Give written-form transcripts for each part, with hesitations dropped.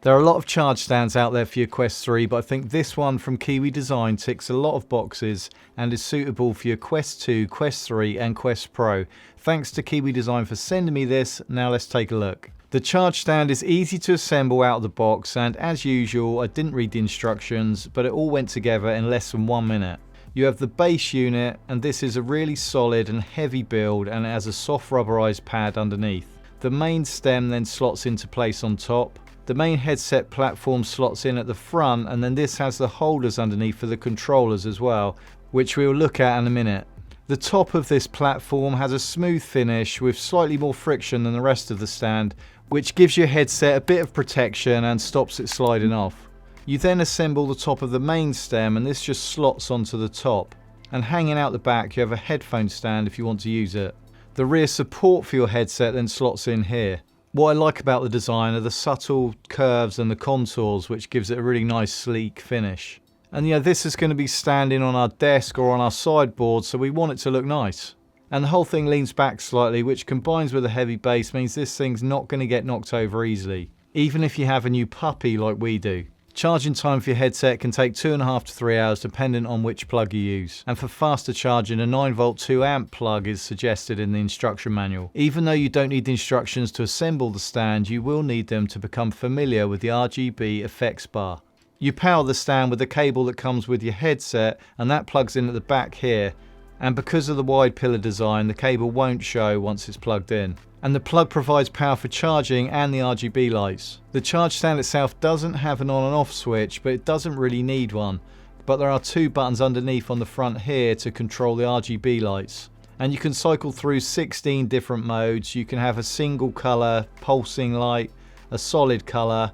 There are a lot of charge stands out there for your Quest 3, but I think this one from Kiwi Design ticks a lot of boxes and is suitable for your Quest 2, Quest 3 and Quest Pro. Thanks to Kiwi Design for sending me this. Now let's take a look. The charge stand is easy to assemble out of the box, and as usual I didn't read the instructions, but it all went together in less than 1 minute. You have the base unit, and this is a really solid and heavy build, and it has a soft rubberized pad underneath. The main stem then slots into place on top. The main headset platform slots in at the front, and then this has the holders underneath for the controllers as well, which we'll look at in a minute. The top of this platform has a smooth finish with slightly more friction than the rest of the stand, which gives your headset a bit of protection and stops it sliding off. You then assemble the top of the main stem, and this just slots onto the top. And hanging out the back you have a headphone stand if you want to use it. The rear support for your headset then slots in here. What I like about the design are the subtle curves and the contours, which gives it a really nice sleek finish. And this is going to be standing on our desk or on our sideboard, so we want it to look nice. And the whole thing leans back slightly, which combines with a heavy base means this thing's not going to get knocked over easily, even if you have a new puppy like we do. Charging time for your headset can take 2.5 to 3 hours depending on which plug you use. And for faster charging, a 9V 2A plug is suggested in the instruction manual. Even though you don't need the instructions to assemble the stand, you will need them to become familiar with the RGB effects bar. You power the stand with the cable that comes with your headset, and that plugs in at the back here. And because of the wide pillar design, the cable won't show once it's plugged in. And the plug provides power for charging and the RGB lights. The charge stand itself doesn't have an on and off switch, but it doesn't really need one. But there are 2 buttons underneath on the front here to control the RGB lights. And you can cycle through 16 different modes. You can have a single colour pulsing light, a solid colour,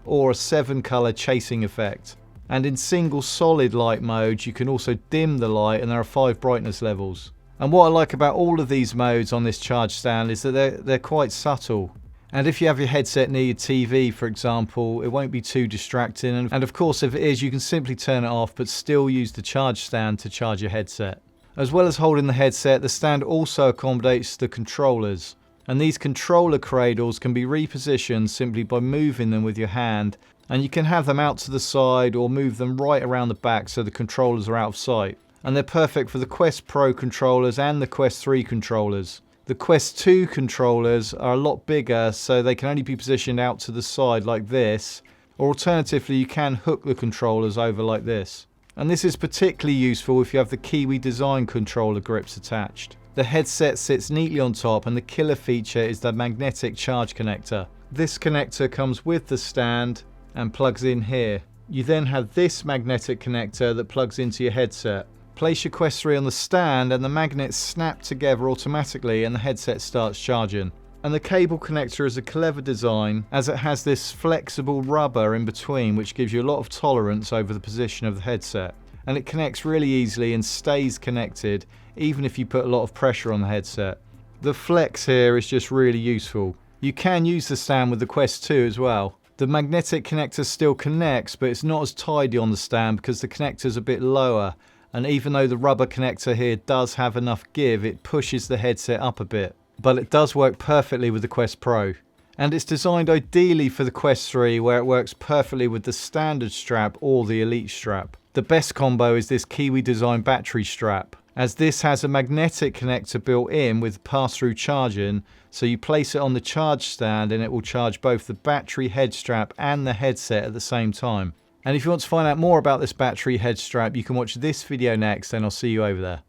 or a 7-colour chasing effect. And in single solid light mode you can also dim the light, and there are 5 brightness levels. And what I like about all of these modes on this charge stand is that they're quite subtle. And if you have your headset near your TV, for example, it won't be too distracting. And of course, if it is, you can simply turn it off but still use the charge stand to charge your headset. As well as holding the headset, the stand also accommodates the controllers. And these controller cradles can be repositioned simply by moving them with your hand. And you can have them out to the side or move them right around the back so the controllers are out of sight. And they're perfect for the Quest Pro controllers and the Quest 3 controllers. The Quest 2 controllers are a lot bigger, so they can only be positioned out to the side like this, or alternatively you can hook the controllers over like this. And this is particularly useful if you have the Kiwi Design controller grips attached. The headset sits neatly on top, and the killer feature is the magnetic charge connector. This connector comes with the stand and plugs in here. You then have this magnetic connector that plugs into your headset. Place your Quest 3 on the stand and the magnets snap together automatically and the headset starts charging. And the cable connector is a clever design, as it has this flexible rubber in between, which gives you a lot of tolerance over the position of the headset. And it connects really easily and stays connected even if you put a lot of pressure on the headset. The flex here is just really useful. You can use the stand with the Quest 2 as well. The magnetic connector still connects, but it's not as tidy on the stand because the connector is a bit lower. And even though the rubber connector here does have enough give, it pushes the headset up a bit. But it does work perfectly with the Quest Pro. And it's designed ideally for the Quest 3, where it works perfectly with the standard strap or the Elite strap. The best combo is this Kiwi Design battery strap, as this has a magnetic connector built in with pass-through charging, so you place it on the charge stand and it will charge both the battery head strap and the headset at the same time. And if you want to find out more about this battery head strap, you can watch this video next, and I'll see you over there.